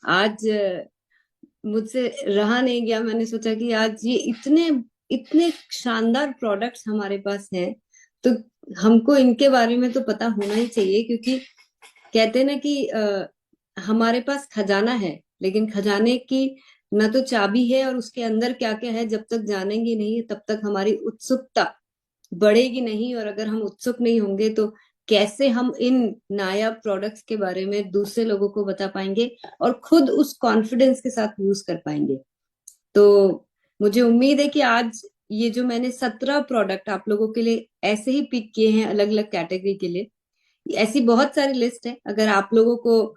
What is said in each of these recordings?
आज मुझसे रहा नहीं गया, मैंने सोचा कि आज ये इतने इतने शानदार प्रोडक्ट्स हमारे पास हैं, तो हमको इनके बारे में तो पता होना ही चाहिए। क्योंकि कहते हैं ना कि हमारे पास खजाना है, लेकिन खजाने की न तो चाबी है, और उसके अंदर क्या क्या है जब तक जानेंगे नहीं तब तक हमारी उत्सुकता बढ़ेगी नहीं। और अगर हम उत्सुक नहीं होंगे तो कैसे हम इन नायाब प्रोडक्ट्स के बारे में दूसरे लोगों को बता पाएंगे और खुद उस कॉन्फिडेंस के साथ यूज कर पाएंगे। तो मुझे उम्मीद है कि आज ये जो मैंने 17 प्रोडक्ट आप लोगों के लिए ऐसे ही पिक किए हैं अलग अलग कैटेगरी के लिए, ऐसी बहुत सारी लिस्ट है। अगर आप लोगों को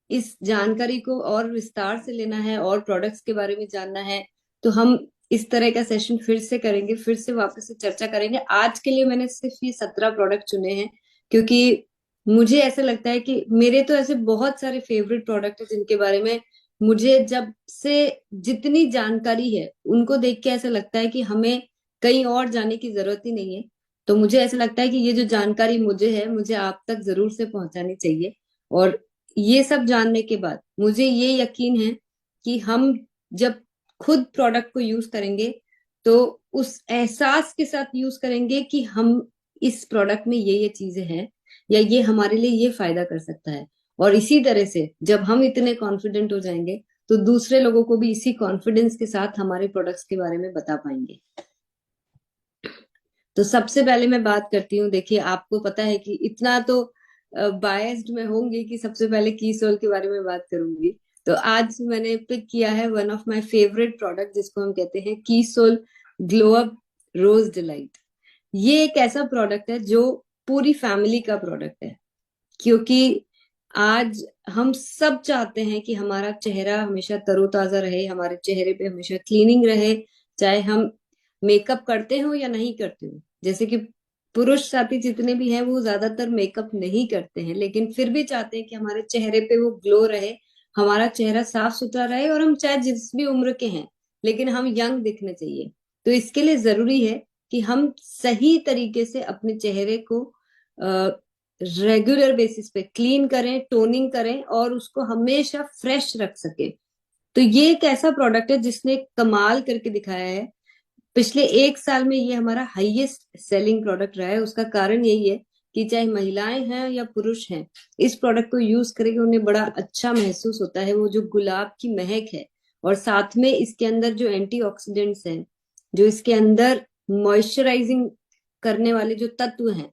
इस जानकारी को और विस्तार से लेना है और प्रोडक्ट्स के बारे में जानना है, तो हम इस तरह का सेशन फिर से करेंगे, फिर से वापस से चर्चा करेंगे। आज के लिए मैंने सिर्फ ये 17 प्रोडक्ट चुने हैं, क्योंकि मुझे ऐसा लगता है कि मेरे तो ऐसे बहुत सारे फेवरेट प्रोडक्ट है जिनके बारे में मुझे जब से जितनी जानकारी है उनको देख के ऐसा लगता है कि हमें कहीं और जाने की जरूरत ही नहीं है। तो मुझे ऐसा लगता है कि ये जो जानकारी मुझे है, मुझे आप तक जरूर से पहुंचानी चाहिए। और ये सब जानने के बाद मुझे ये यकीन है कि हम जब खुद प्रोडक्ट को यूज करेंगे तो उस एहसास के साथ यूज करेंगे कि हम इस प्रोडक्ट में ये चीजें हैं, या ये हमारे लिए ये फायदा कर सकता है। और इसी तरह से जब हम इतने कॉन्फिडेंट हो जाएंगे तो दूसरे लोगों को भी इसी कॉन्फिडेंस के साथ हमारे प्रोडक्ट्स के बारे में बता पाएंगे। तो सबसे पहले मैं बात करती हूँ। देखिए, आपको पता है कि इतना तो बायस्ड में होंगी कि सबसे पहले की सोल के बारे में बात करूंगी। तो आज मैंने पिक किया है one of my favourite product, जिसको हम कहते हैं की सोल ग्लो अप रोज डिलाइट। ये एक ऐसा प्रोडक्ट है जो पूरी फैमिली का प्रोडक्ट है, क्योंकि आज हम सब चाहते हैं कि हमारा चेहरा हमेशा तरोताजा रहे, हमारे चेहरे पे हमेशा क्लीनिंग रहे, चाहे हम मेकअप करते हो या नहीं करते हो। जैसे कि पुरुष साथी जितने भी हैं वो ज्यादातर मेकअप नहीं करते हैं, लेकिन फिर भी चाहते हैं कि हमारे चेहरे पे वो ग्लो रहे, हमारा चेहरा साफ सुथरा रहे, और हम चाहे जिस भी उम्र के हैं लेकिन हम यंग दिखने चाहिए। तो इसके लिए जरूरी है कि हम सही तरीके से अपने चेहरे को रेगुलर बेसिस पे क्लीन करें, टोनिंग करें, और उसको हमेशा फ्रेश रख सके। तो ये एक ऐसा प्रोडक्ट है जिसने कमाल करके दिखाया है। पिछले एक साल में ये हमारा हाईएस्ट सेलिंग प्रोडक्ट रहा है। उसका कारण यही है कि चाहे महिलाएं हैं या पुरुष हैं, इस प्रोडक्ट को यूज करके उन्हें बड़ा अच्छा महसूस होता है। वो जो गुलाब की महक है, और साथ में इसके अंदर जो एंटीऑक्सीडेंट्स हैं, जो इसके अंदर मॉइस्चराइजिंग करने वाले जो तत्व हैं,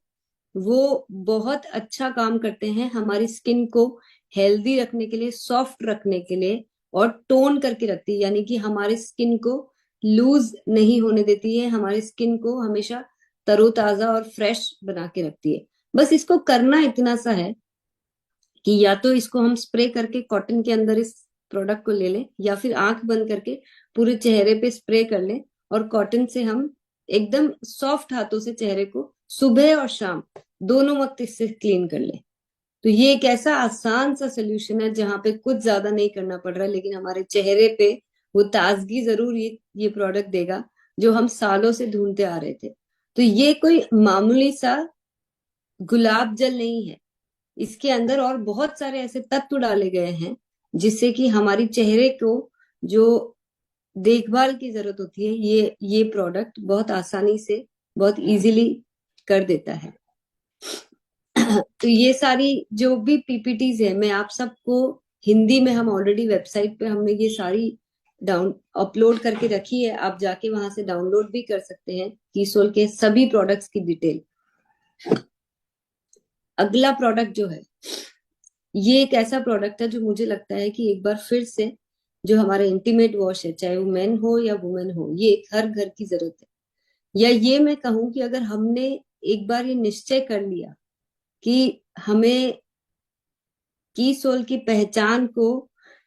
वो बहुत अच्छा काम करते हैं हमारी स्किन को हेल्दी रखने के लिए, सॉफ्ट रखने के लिए, और टोन करके रखती है। यानी कि हमारे स्किन को लूज नहीं होने देती है, हमारी स्किन को हमेशा तरोताजा और फ्रेश बना के रखती है। बस इसको करना इतना सा है कि या तो इसको हम स्प्रे करके कॉटन के अंदर इस प्रोडक्ट को ले लें, या फिर आंख बंद करके पूरे चेहरे पे स्प्रे कर लें, और कॉटन से हम एकदम सॉफ्ट हाथों से चेहरे को सुबह और शाम दोनों वक्त इससे क्लीन कर लें। तो ये एक ऐसा आसान सा सोल्यूशन है जहां पे कुछ ज्यादा नहीं करना पड़ रहा है, लेकिन हमारे चेहरे पे वो ताजगी जरूर ये प्रोडक्ट देगा जो हम सालों से ढूंढते आ रहे थे। तो ये कोई मामूली सा गुलाब जल नहीं है, इसके अंदर और बहुत सारे ऐसे तत्व डाले गए हैं जिससे कि हमारी चेहरे को जो देखभाल की जरूरत होती है, ये प्रोडक्ट बहुत आसानी से, बहुत इजीली कर देता है। तो ये सारी जो भी पीपीटीज है, मैं आप सबको हिंदी में, हम ऑलरेडी वेबसाइट पे हमने ये सारी डाउन अपलोड करके रखी है, आप जाके वहां से डाउनलोड भी कर सकते हैं कीसोल के सभी प्रोडक्ट्स की डिटेल। अगला प्रोडक्ट जो है, ये एक ऐसा प्रोडक्ट है जो मुझे लगता है कि एक बार फिर से जो हमारे इंटीमेट वॉश है, चाहे वो मेन हो या वुमेन हो, ये एक हर घर की जरूरत है। या ये मैं कहूं कि अगर हमने एक बार ये निश्चय कर लिया कि हमें की सोल की पहचान को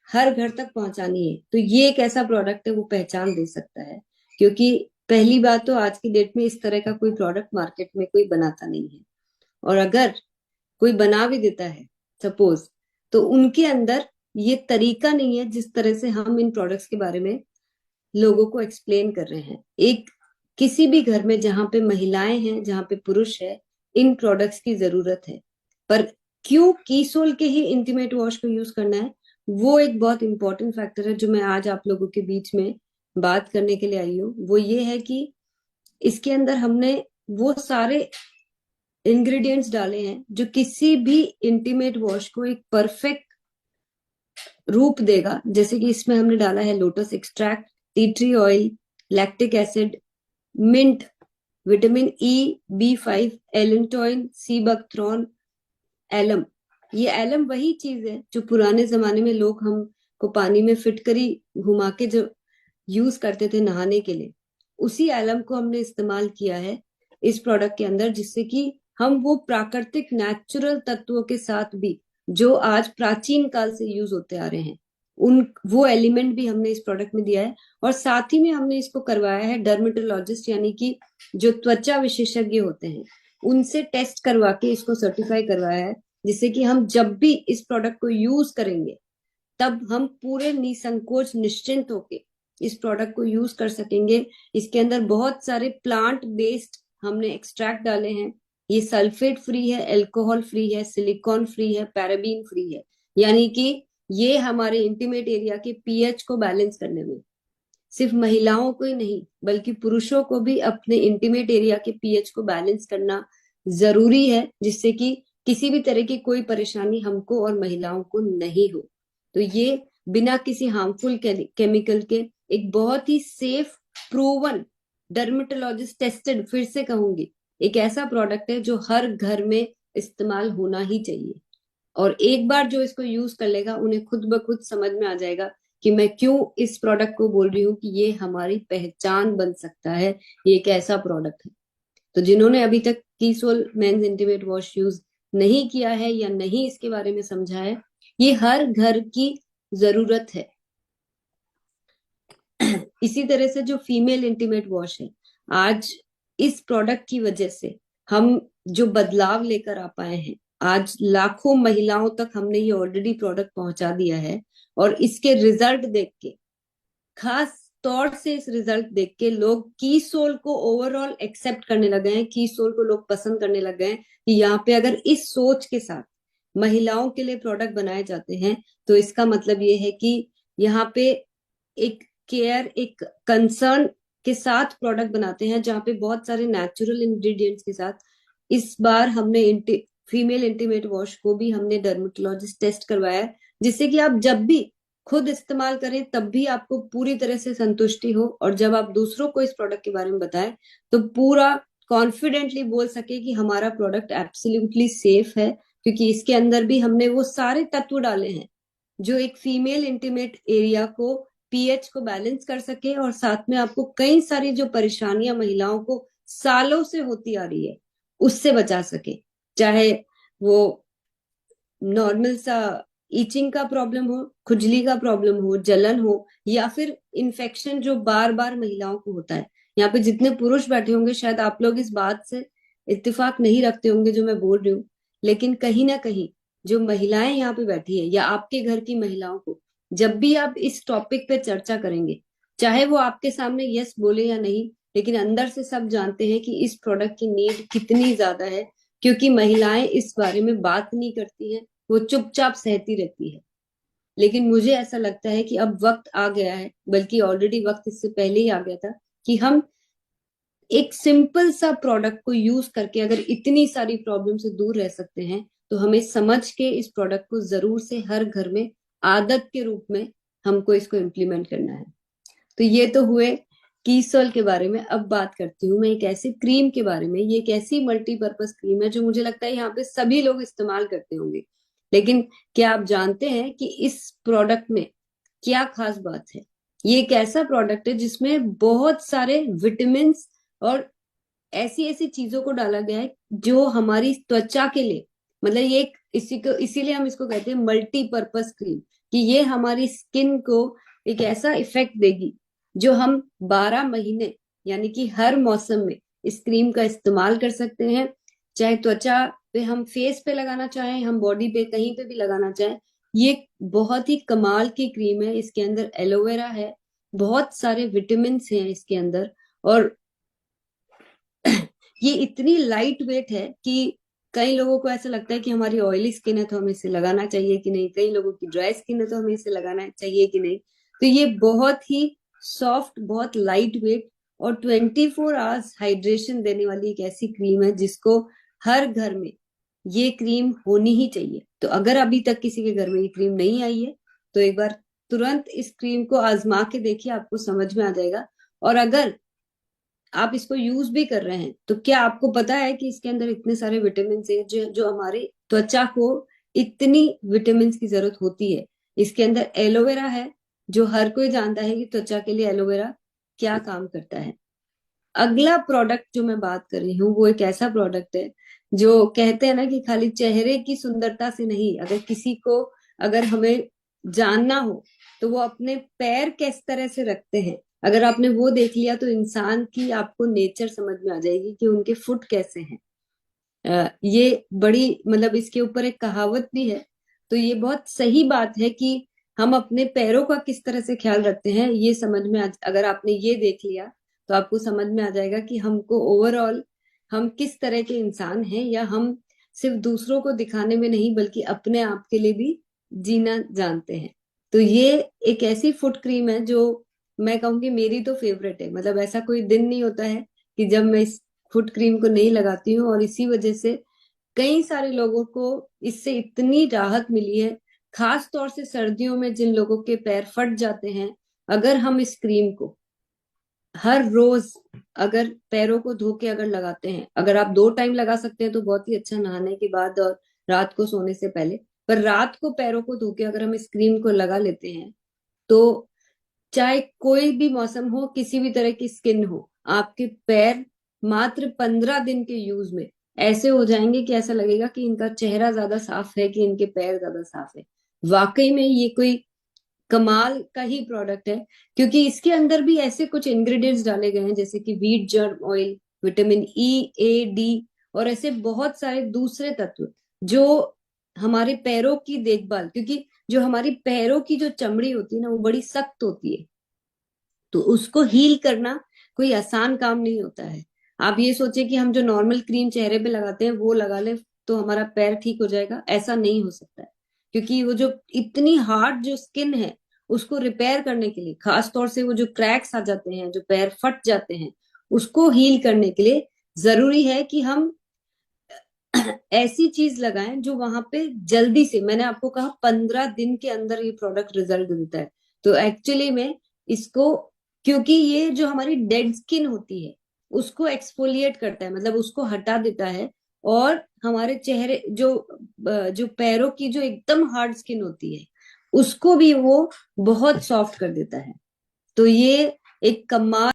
हर घर तक पहुंचानी है, तो ये एक ऐसा प्रोडक्ट है वो पहचान दे सकता है। क्योंकि पहली बात तो आज की डेट में इस तरह का कोई प्रोडक्ट मार्केट में कोई बनाता नहीं है, और अगर कोई बना भी देता है सपोज, तो उनके अंदर ये तरीका नहीं है जिस तरह से हम इन प्रोडक्ट्स के बारे में लोगों को एक्सप्लेन कर रहे हैं। एक किसी भी घर में जहां पे महिलाएं हैं, जहां पे पुरुष है, इन प्रोडक्ट्स की जरूरत है। पर क्यों कीसोल के ही इंटीमेट वॉश को यूज करना है, वो एक बहुत इंपॉर्टेंट फैक्टर है जो मैं आज आप लोगों के बीच में बात करने के लिए आई हूँ। वो ये है कि इसके अंदर हमने वो सारे इंग्रेडिएंट्स डाले हैं जो किसी भी इंटीमेट वॉश को एक परफेक्ट रूप देगा। जैसे कि इसमें हमने डाला है lotus extract, tea tree oil, lactic acid, mint, vitamin E, B5, allantoin, sea buckthorn, alum. ये एलम वही चीज है जो पुराने जमाने में लोग हमको पानी में फिटकरी घुमा के जो यूज करते थे नहाने के लिए, उसी एलम को हमने इस्तेमाल किया है इस प्रोडक्ट के अंदर, जिससे कि हम वो प्राकृतिक नेचुरल तत्वों के साथ भी जो आज प्राचीन काल से यूज होते आ रहे हैं, उन वो एलिमेंट भी हमने इस प्रोडक्ट में दिया है। और साथ ही में हमने इसको करवाया है डर्मेटोलॉजिस्ट यानी कि जो त्वचा विशेषज्ञ होते हैं उनसे टेस्ट करवा के इसको सर्टिफाई करवाया है, जिससे कि हम जब भी इस प्रोडक्ट को यूज करेंगे तब हम पूरे निसंकोच निश्चिंत होके इस प्रोडक्ट को यूज कर सकेंगे। इसके अंदर बहुत सारे प्लांट बेस्ड हमने एक्सट्रैक्ट डाले हैं। ये सल्फेट फ्री है, अल्कोहल फ्री है, सिलिकॉन फ्री है, पैराबीन फ्री है। यानी कि ये हमारे इंटीमेट एरिया के पीएच को बैलेंस करने में सिर्फ महिलाओं को ही नहीं बल्कि पुरुषों को भी अपने इंटीमेट एरिया के पीएच को बैलेंस करना जरूरी है, जिससे कि किसी भी तरह की कोई परेशानी हमको और महिलाओं को नहीं हो। तो ये बिना किसी हार्मफुल केमिकल के एक बहुत ही सेफ, प्रूवन, डर्मेटोलॉजिस्ट टेस्टेड, फिर से कहूंगी, एक ऐसा प्रोडक्ट है जो हर घर में इस्तेमाल होना ही चाहिए। और एक बार जो इसको यूज कर लेगा उन्हें खुद ब खुद समझ में आ जाएगा कि मैं क्यों इस प्रोडक्ट को बोल रही हूँ कि ये हमारी पहचान बन सकता है, ये एक ऐसा प्रोडक्ट है। तो जिन्होंने अभी तक कीसोल मेंस इंटीमेट वॉश यूज नहीं किया है या नहीं इसके बारे में समझा है, ये हर घर की जरूरत है। इसी तरह से जो फीमेल इंटीमेट वॉश है, आज इस प्रोडक्ट की वजह से हम जो बदलाव लेकर आ पाए हैं, आज लाखों महिलाओं तक हमने ये ऑलरेडी प्रोडक्ट पहुंचा दिया है। और इसके रिजल्ट देख के, खास तौर से इस रिजल्ट देख के, लोग की सोल को ओवरऑल एक्सेप्ट करने लगे हैं। की सोल को लोग पसंद करने लगे हैं कि यहाँ पे अगर इस सोच के साथ महिलाओं के लिए प्रोडक्ट बनाए जाते हैं तो इसका मतलब ये है कि यहाँ पे एक केयर, एक कंसर्न के साथ प्रोडक्ट बनाते हैं, जहाँ पे बहुत सारे नेचुरल इंग्रेडिएंट्स के साथ। इस बार हमने फीमेल इंटीमेट वॉश को भी हमने डर्मेटोलॉजिस्ट टेस्ट करवाया है, जिससे कि आप जब भी खुद इस्तेमाल करें तब भी आपको पूरी तरह से संतुष्टि हो, और जब आप दूसरों को इस प्रोडक्ट के बारे में बताएं तो पूरा कॉन्फिडेंटली बोल सके कि हमारा प्रोडक्ट एब्सोल्युटली सेफ है, क्योंकि इसके अंदर भी हमने वो सारे तत्व डाले हैं जो एक फीमेल इंटीमेट एरिया को, पीएच को बैलेंस कर सके, और साथ में आपको कई सारी जो परेशानियां महिलाओं को सालों से होती आ रही है उससे बचा सके। चाहे वो नॉर्मल सा ईचिंग का प्रॉब्लम हो, खुजली का प्रॉब्लम हो, जलन हो, या फिर इन्फेक्शन जो बार बार महिलाओं को होता है। यहाँ पे जितने पुरुष बैठे होंगे शायद आप लोग इस बात से इत्तेफाक नहीं रखते होंगे जो मैं बोल रही हूँ, लेकिन कहीं ना कहीं जो महिलाएं यहाँ पे बैठी है या आपके घर की महिलाओं को जब भी आप इस टॉपिक पे चर्चा करेंगे, चाहे वो आपके सामने यस बोले या नहीं, लेकिन अंदर से सब जानते हैं कि इस प्रोडक्ट की नीड कितनी ज्यादा है। क्योंकि महिलाएं इस बारे में बात नहीं करती हैं, वो चुपचाप सहती रहती है। लेकिन मुझे ऐसा लगता है कि अब वक्त आ गया है, बल्कि ऑलरेडी वक्त इससे पहले ही आ गया था, कि हम एक सिंपल सा प्रोडक्ट को यूज करके अगर इतनी सारी प्रॉब्लम से दूर रह सकते हैं तो हमें समझ के इस प्रोडक्ट को जरूर से हर घर में आदत के रूप में हमको इसको इम्प्लीमेंट करना है। तो ये तो हुए कीसोल के बारे में। अब बात करती हूँ मैं एक ऐसी क्रीम के बारे में। ये एक ऐसी मल्टीपर्पज क्रीम है जो मुझे लगता है यहाँ पे सभी लोग इस्तेमाल करते होंगे। लेकिन क्या आप जानते हैं कि इस प्रोडक्ट में क्या खास बात है? ये एक ऐसा प्रोडक्ट है जिसमें बहुत सारे विटामिन और ऐसी ऐसी चीजों को डाला गया है जो हमारी त्वचा के लिए, मतलब ये एक, इसी को इसीलिए हम इसको कहते हैं मल्टीपर्पज क्रीम, कि ये हमारी स्किन को एक ऐसा इफेक्ट देगी जो हम 12 महीने यानी कि हर मौसम में इस क्रीम का इस्तेमाल कर सकते हैं। चाहे त्वचा पे, हम फेस पे लगाना चाहें, हम बॉडी पे कहीं पे भी लगाना चाहें, ये बहुत ही कमाल की क्रीम है। इसके अंदर एलोवेरा है, बहुत सारे विटामिन हैं इसके अंदर, और ये इतनी लाइट वेट है कि कई लोगों को ऐसा लगता है कि हमारी ऑयली स्किन है तो हमें इसे लगाना चाहिए कि नहीं, कई लोगों की ड्राई स्किन है तो हमें इसे लगाना चाहिए कि नहीं। तो ये बहुत ही सॉफ्ट, बहुत लाइट वेट और 24 आवर्स हाइड्रेशन देने वाली एक ऐसी क्रीम है जिसको हर घर में ये क्रीम होनी ही चाहिए। तो अगर अभी तक किसी के घर में ये क्रीम नहीं आई है तो एक बार तुरंत इस क्रीम को आजमा के देखिए, आपको समझ में आ जाएगा। और अगर आप इसको यूज भी कर रहे हैं तो क्या आपको पता है कि इसके अंदर इतने सारे विटामिन है जो जो हमारे त्वचा को इतनी विटामिन की जरूरत होती है। इसके अंदर एलोवेरा है, जो हर कोई जानता है कि त्वचा के लिए एलोवेरा क्या काम करता है। अगला प्रोडक्ट जो मैं बात कर रही हूँ वो एक ऐसा प्रोडक्ट है जो कहते हैं ना कि खाली चेहरे की सुंदरता से नहीं, अगर किसी को, अगर हमें जानना हो तो वो अपने पैर किस तरह से रखते हैं, अगर आपने वो देख लिया तो इंसान की आपको नेचर समझ में आ जाएगी कि उनके फुट कैसे हैं। ये बड़ी मतलब इसके ऊपर एक कहावत भी है। तो ये बहुत सही बात है कि हम अपने पैरों का किस तरह से ख्याल रखते हैं, ये समझ में अगर आपने ये देख लिया तो आपको समझ में आ जाएगा कि हमको ओवरऑल हम किस तरह के इंसान हैं, या हम सिर्फ दूसरों को दिखाने में नहीं बल्कि अपने आप के लिए भी जीना जानते हैं। तो ये एक ऐसी फुट क्रीम है जो मैं कहूंगी मेरी तो फेवरेट है। मतलब ऐसा कोई दिन नहीं होता है कि जब मैं इस फुट क्रीम को नहीं लगाती हूँ, और इसी वजह से कई सारे लोगों को इससे इतनी राहत मिली है। खास तौर से सर्दियों में जिन लोगों के पैर फट जाते हैं, अगर हम इस क्रीम को हर रोज अगर पैरों को धो के अगर लगाते हैं, अगर आप 2 टाइम लगा सकते हैं तो बहुत ही अच्छा, नहाने के बाद और रात को सोने से पहले। पर रात को पैरों को धो के अगर हम इस क्रीम को लगा लेते हैं तो चाहे कोई भी मौसम हो, किसी भी तरह की स्किन हो, आपके पैर मात्र 15 दिन के यूज में ऐसे हो जाएंगे कि ऐसा लगेगा कि इनका चेहरा ज्यादा साफ है कि इनके पैर ज्यादा साफ है। वाकई में ये कोई कमाल का ही प्रोडक्ट है, क्योंकि इसके अंदर भी ऐसे कुछ इंग्रेडिएंट्स डाले गए हैं जैसे कि wheat germ oil, vitamin E, A, D और ऐसे बहुत सारे दूसरे तत्व जो हमारे पैरों की देखभाल, क्योंकि जो हमारी पैरों की जो चमड़ी होती है ना वो बड़ी सख्त होती है, तो उसको हील करना कोई आसान काम नहीं होता है। आप ये सोचे कि हम जो नॉर्मल क्रीम चेहरे पे लगाते हैं वो लगा ले तो हमारा पैर ठीक हो जाएगा, ऐसा नहीं हो सकता है। क्योंकि वो जो इतनी हार्ड जो स्किन है उसको रिपेयर करने के लिए, खास तौर से वो जो क्रैक्स आ जाते हैं, जो पैर फट जाते हैं, उसको हील करने के लिए जरूरी है कि हम ऐसी चीज लगाएं जो वहां पे जल्दी से, मैंने आपको कहा 15 दिन के अंदर ये प्रोडक्ट रिजल्ट देता है। तो एक्चुअली में इसको, क्योंकि ये जो हमारी डेड स्किन होती है उसको एक्सफोलिएट करता है, मतलब उसको हटा देता है, और हमारे चेहरे जो पैरों की जो एकदम हार्ड स्किन होती है उसको भी वो बहुत सॉफ्ट कर देता है। तो ये एक कमाल